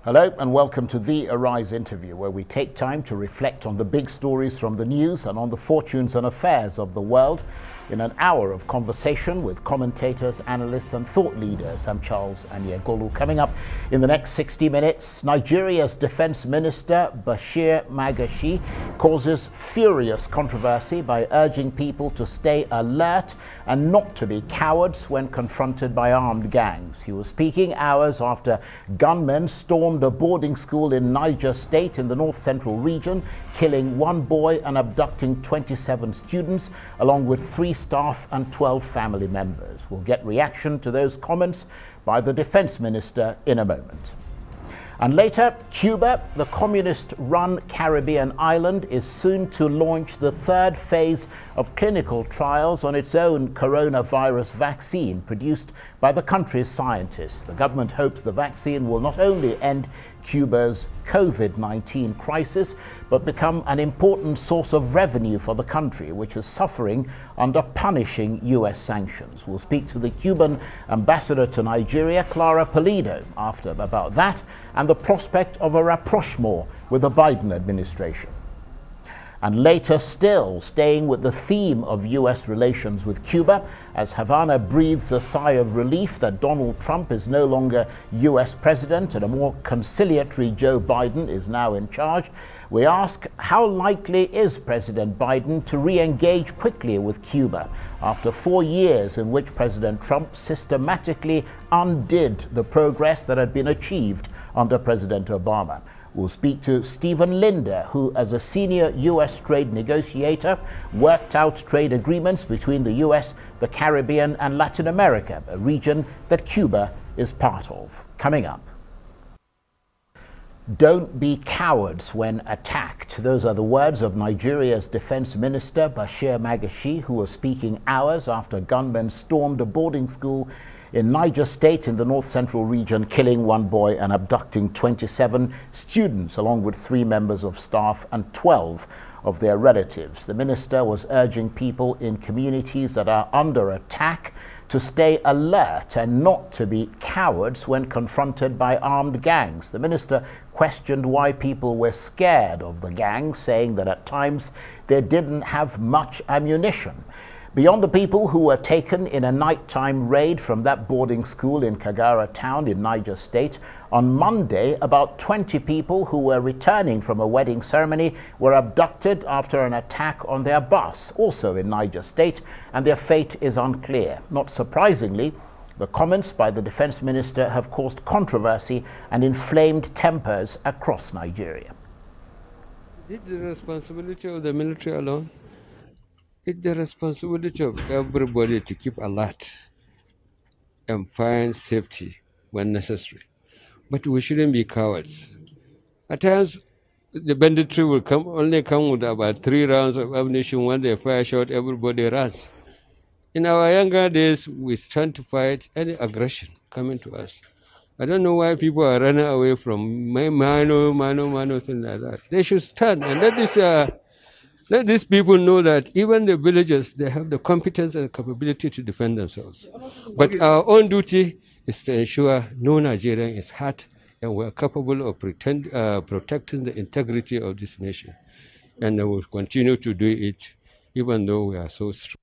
Hello and welcome to the Arise interview, where we take time to reflect on the big stories from the news and on the fortunes and affairs of the world in an hour of conversation with commentators, analysts and thought leaders. I'm Charles Aniagolu. Coming up in the next 60 minutes, Nigeria's Defense Minister Bashir Magashi causes furious controversy by urging people to stay alert and not to be cowards when confronted by armed gangs. He was speaking hours after gunmen stormed a boarding school in Niger State in the north-central region, killing one boy and abducting 27 students, along with 3 staff and 12 family members. We'll get reaction to those comments by the Defense Minister in a moment. And later, Cuba, the communist-run Caribbean island, is soon to launch the 3rd phase of clinical trials on its own coronavirus vaccine produced by the country's scientists. The government hopes the vaccine will not only end Cuba's COVID-19 crisis, but become an important source of revenue for the country, which is suffering under punishing U.S. sanctions. We'll speak to the Cuban ambassador to Nigeria, Clara Pulido, about that and the prospect of a rapprochement with the Biden administration. And later still, staying with the theme of U.S. relations with Cuba, as Havana breathes a sigh of relief that Donald Trump is no longer U.S. president and a more conciliatory Joe Biden is now in charge, we ask, how likely is President Biden to re-engage quickly with Cuba after 4 years in which President Trump systematically undid the progress that had been achieved under President Obama? We'll speak to Stephen Linder, who, as a senior U.S. trade negotiator, worked out trade agreements between the U.S., the Caribbean, and Latin America, a region that Cuba is part of. Coming up. Don't be cowards when attacked. Those are the words of Nigeria's Defense Minister Bashir Magashi, who was speaking hours after gunmen stormed a boarding school in Niger State in the north-central region, killing one boy and abducting 27 students, along with 3 members of staff and 12 of their relatives. The minister was urging people in communities that are under attack to stay alert and not to be cowards when confronted by armed gangs. The minister questioned why people were scared of the gangs, saying that at times they didn't have much ammunition. Beyond the people who were taken in a nighttime raid from that boarding school in Kagara town in Niger State, on Monday, about 20 people who were returning from a wedding ceremony were abducted after an attack on their bus, also in Niger State, and their fate is unclear. Not surprisingly, the comments by the defense minister have caused controversy and inflamed tempers across Nigeria. Is it the responsibility of the military alone? It's the responsibility of everybody to keep alert and find safety when necessary. But we shouldn't be cowards. At times, the banditry will only come with about 3 rounds of ammunition. When they fire shot, everybody runs. In our younger days, we stand to fight any aggression coming to us. I don't know why people are running away from minor, things like that. They should stand and let these people know that even the villagers, they have the competence and capability to defend themselves. But our own duty is to ensure no Nigerian is hurt, and we're capable of protecting the integrity of this nation. And we will continue to do it, even though we are so strong.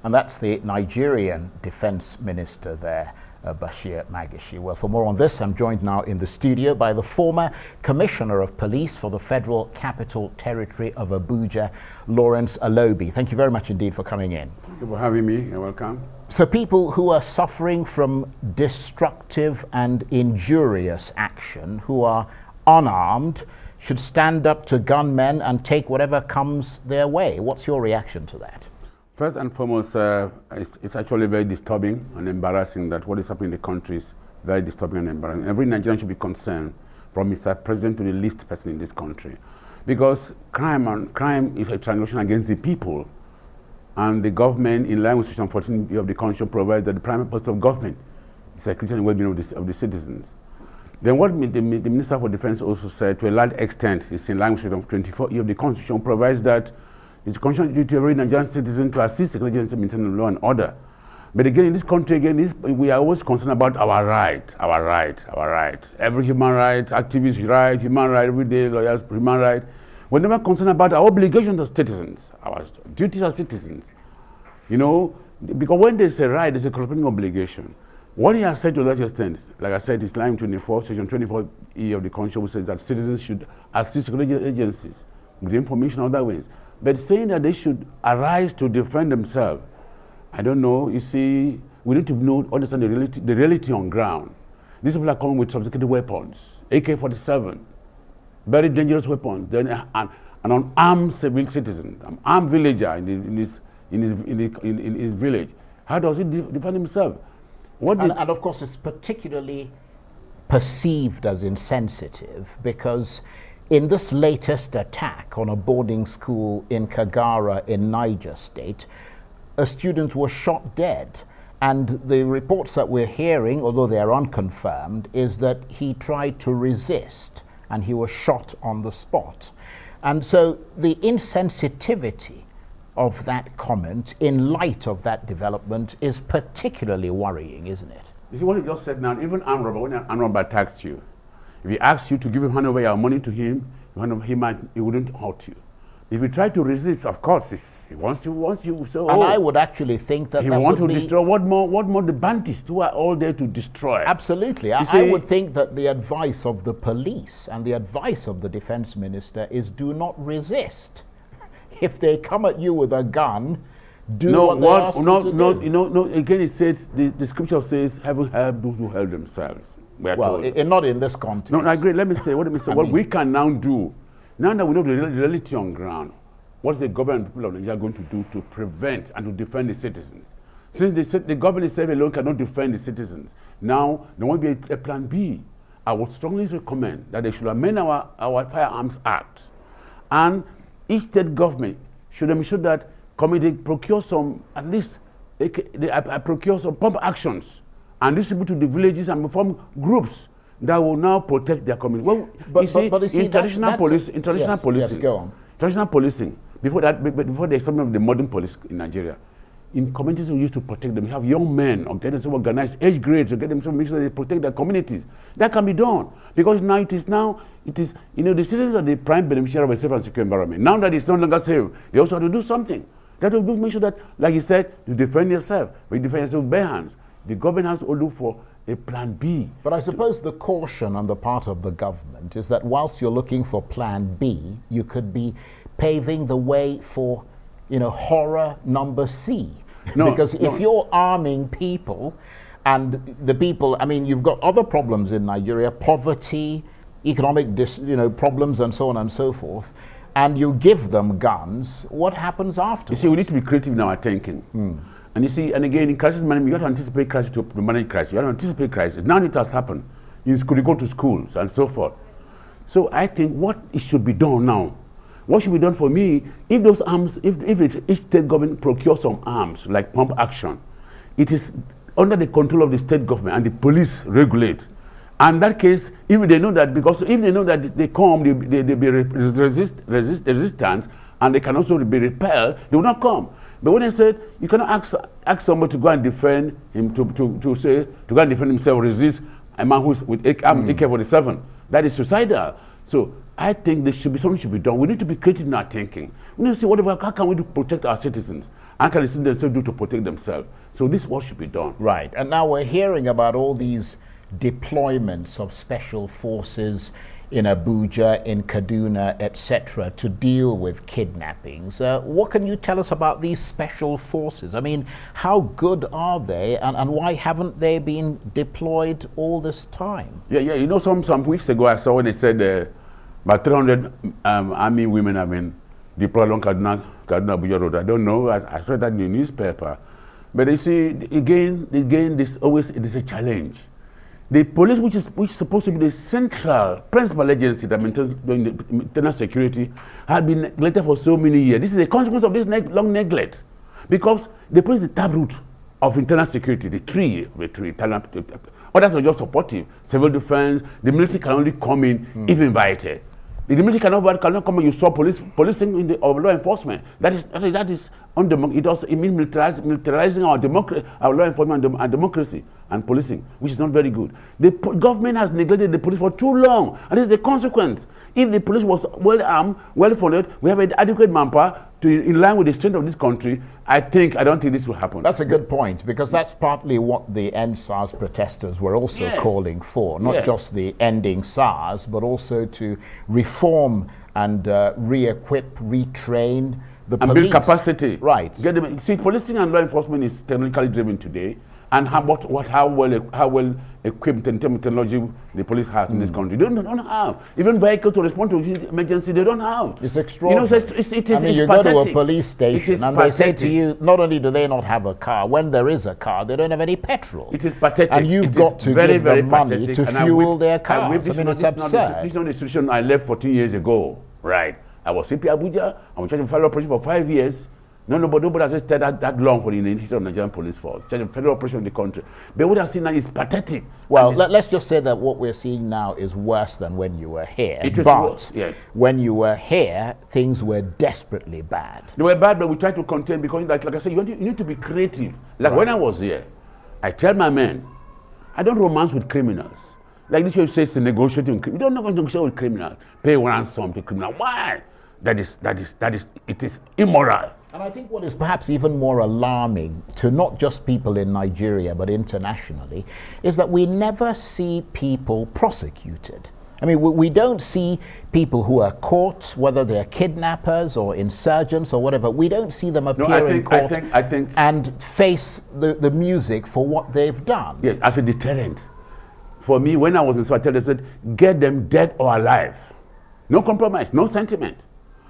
And that's the Nigerian Defense Minister there, Bashir Magashi. Well, for more on this, I'm joined now in the studio by the former Commissioner of Police for the Federal Capital Territory of Abuja, Lawrence Alobi. Thank you very much indeed for coming in. Thank you for having me. You're welcome. So people who are suffering from destructive and injurious action, who are unarmed, should stand up to gunmen and take whatever comes their way. What's your reaction to that? First and foremost, it's actually very disturbing and embarrassing that what is happening in the country is very disturbing and embarrassing. Every Nigerian should be concerned, from Mr. President to the least person in this country, because crime is a transaction against the people, and the government, in line with Section 14 of the Constitution, provides that the primary purpose of government is security and well-being of the citizens. Then what the Minister for Defense also said, to a large extent, is in line with Section 24 of the Constitution, provides that it's a constitutional duty of every Nigerian citizen to assist the agents in maintaining law and order. But again, in this country, we are always concerned about our rights. Every human right, activist right, human right, everyday lawyers, human right. We're never concerned about our obligations as citizens, our duties as citizens. You know, because when there's a right, there's a corresponding obligation. What he has said to that extent, like I said, it's line 24, section 24E of the Constitution, which says that citizens should assist security agencies with information and other ways. But saying that they should arise to defend themselves, I don't know. You see, we need to understand the reality on ground. These people are coming with sophisticated weapons, AK-47, very dangerous weapons. Then an unarmed civil citizen, an armed villager in his village. How does he defend himself? And of course, it's particularly perceived as insensitive because in this latest attack on a boarding school in Kagara in Niger State, a student was shot dead. And the reports that we're hearing, although they are unconfirmed, is that he tried to resist and he was shot on the spot. And so the insensitivity of that comment in light of that development is particularly worrying, isn't it? You see what you just said now, even armed robber, when an armed robber attacks you, if he asks you to give him, hand over your money to him, he wouldn't hurt you. If you try to resist, of course, he wants you. So, and I would actually think that he wants to destroy. What more the bandits who are all there to destroy? Absolutely. I would think that the advice of the police and the advice of the defense minister is do not resist. If they come at you with a gun, do what they ask you to do. No, again it says, the scripture says, heaven help those who help themselves. Well, not in this context. No, I agree. Let me say, what we can now do, now that we know the reality on ground, what is the government and people of Nigeria going to do to prevent and to defend the citizens? Since the government itself alone cannot defend the citizens, now there won't be a plan B. I would strongly recommend that they should amend our Firearms Act, and each state government should ensure that committee procure some, at least they procure some pump actions and distribute to the villages and form groups that will now protect their community. Well, but you see, in traditional policing, before the establishment of the modern police in Nigeria, in communities we used to protect them. You have young men or get themselves organized, age grades, to get themselves make sure they protect their communities. That can be done because now it is the citizens are the prime beneficiary of a safe and secure environment. Now that it's no longer safe, they also have to do something. That will make sure that, like you said, you defend yourself. When you defend yourself with bare hands, the government has to look for a plan B. But I suppose the caution on the part of the government is that whilst you're looking for plan B, you could be paving the way for, horror number C. Because if you're arming people, and the people, you've got other problems in Nigeria, poverty, economic problems and so on and so forth, and you give them guns, what happens afterwards? You see, we need to be creative in our thinking. And you see, and again, in crisis management, you have to anticipate crisis to manage crisis. You have to anticipate crisis. Now it has happened. You go to schools and so forth. So I think what should be done now, what should be done for me, if those arms, if each state government procures some arms, like pump action, it is under the control of the state government and the police regulate. And in that case, if they know that, they come, they be resistance, and they can also be repelled, they will not come. But when they said you cannot ask somebody to go and defend him, to go and defend himself, resist a man who's with AK-47, that is suicidal. So I think something should be done. We need to be creative in our thinking. We need to see how can we do to protect our citizens? How can the citizens themselves do to protect themselves? So this is what should be done. Right. And now we're hearing about all these deployments of special forces in Abuja, in Kaduna, etc., to deal with kidnappings. What can you tell us about these special forces? How good are they, and why haven't they been deployed all this time? Yeah. Some weeks ago I saw when they said about 300 army women have been deployed along Kaduna Abuja Road. I don't know. I saw that in the newspaper. But you see, again, it is a challenge. The police, which is supposed to be the central, principal agency that maintains the internal security, had been neglected for so many years. This is a consequence of this long neglect, because the police is the taproot of internal security, the tree. Others are just supportive. Civil defense, the military can only come in if invited. The military cannot come and usurp policing in the or law enforcement. That is undemocratic. It means militarizing our law enforcement and democracy and policing, which is not very good. The government has neglected the police for too long, and this is the consequence. If the police was well armed, well funded, we have an adequate manpower in line with the strength of this country, I don't think this will happen. That's a good point, because that's partly what the End SARS protesters were also calling for, not just the ending SARS, but also to reform and re-equip, retrain the police. And build capacity. Right. Get them. See, policing and law enforcement is technically driven today, and how well equipped and technology the police has in this country. They don't have. Even vehicles to respond to emergency, they don't have. It's extraordinary. You know, you go to a police station and they say to you, not only do they not have a car, when there is a car, they don't have any petrol. It is pathetic. And you've got to give them money to fuel their cars. It's absurd. This is not the institution I left 14 years ago. Right. I was CP Abuja. I was charged of federal operation for 5 years. Nobody has stayed that long for the history of Nigerian police force. Charged of federal operation in the country. But what I've seen now is pathetic. Well, let's just say that what we're seeing now is worse than when you were here. It is worse, yes. When you were here, things were desperately bad. They were bad, but we tried to contain because, like I said, you need to be creative. Like when I was here, I tell my men, I don't romance with criminals. Like this way says the negotiating. You don't negotiate with criminals. Pay ransom to criminals. Why? It is immoral. And I think what is perhaps even more alarming to not just people in Nigeria but internationally is that we never see people prosecuted. I mean, we don't see people who are caught, whether they're kidnappers or insurgents or whatever. We don't see them appear in court and face the music for what they've done. Yes, as a deterrent. For me, when I was in Swatelle, they said, get them dead or alive. No compromise, no sentiment.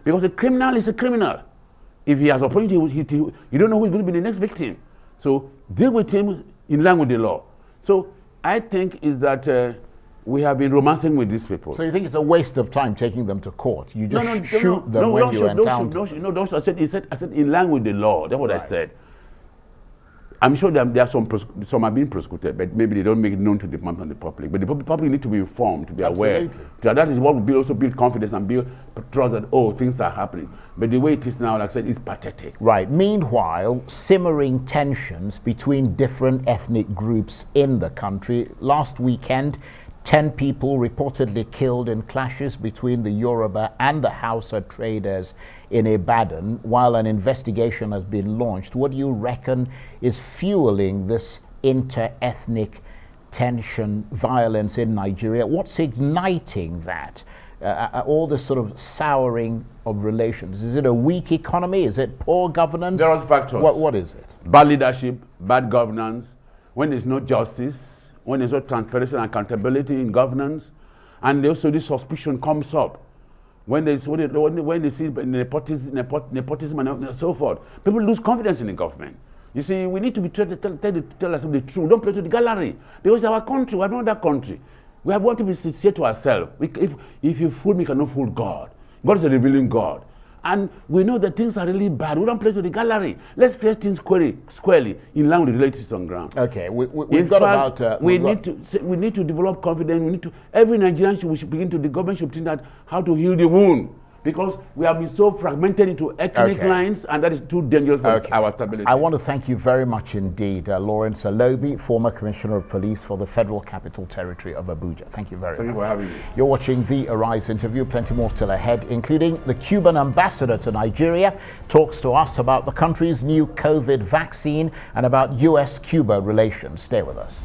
Because a criminal is a criminal. If he has opportunity, you don't know who is going to be the next victim. So deal with him in line with the law. So I think is that we have been romancing with these people. So you think it's a waste of time taking them to court? You just shoot them when you encounter them. I said in line with the law. That's what I said. I'm sure there are some are being prosecuted, but maybe they don't make it known to the public. But the public need to be informed, to be aware. So that is what will also build confidence and build trust that, things are happening. But the way it is now, like I said, is pathetic. Right. Meanwhile, simmering tensions between different ethnic groups in the country. Last weekend, 10 people reportedly killed in clashes between the Yoruba and the Hausa traders in Ibadan, while an investigation has been launched. What do you reckon is fueling this inter-ethnic tension, violence in Nigeria? What's igniting that? All this sort of souring of relations. Is it a weak economy? Is it poor governance? There are factors. What is it? Bad leadership, bad governance, when there's no justice, when there's no transparency and accountability in governance, and also this suspicion comes up. When they see nepotism and so forth, people lose confidence in the government. You see, we need to be tell us the truth. Don't play to the gallery, because our country, we're not another country. We have to be sincere to ourselves. If you fool me, you cannot fool God. God is a revealing God. And we know that things are really bad. We don't play to the gallery. Let's face things squarely in line with the latest on ground. Okay, we've got about... we need to develop confidence. Every Nigerian the government should think that how to heal the wound. Because we have been so fragmented into ethnic lines, and that is too dangerous for our stability. I want to thank you very much indeed, Lawrence Alobi, former Commissioner of Police for the Federal Capital Territory of Abuja. Thank you very much. Thank you for having me. You're watching The Arise interview. Plenty more still ahead, including the Cuban ambassador to Nigeria talks to us about the country's new COVID vaccine and about US-Cuba relations. Stay with us.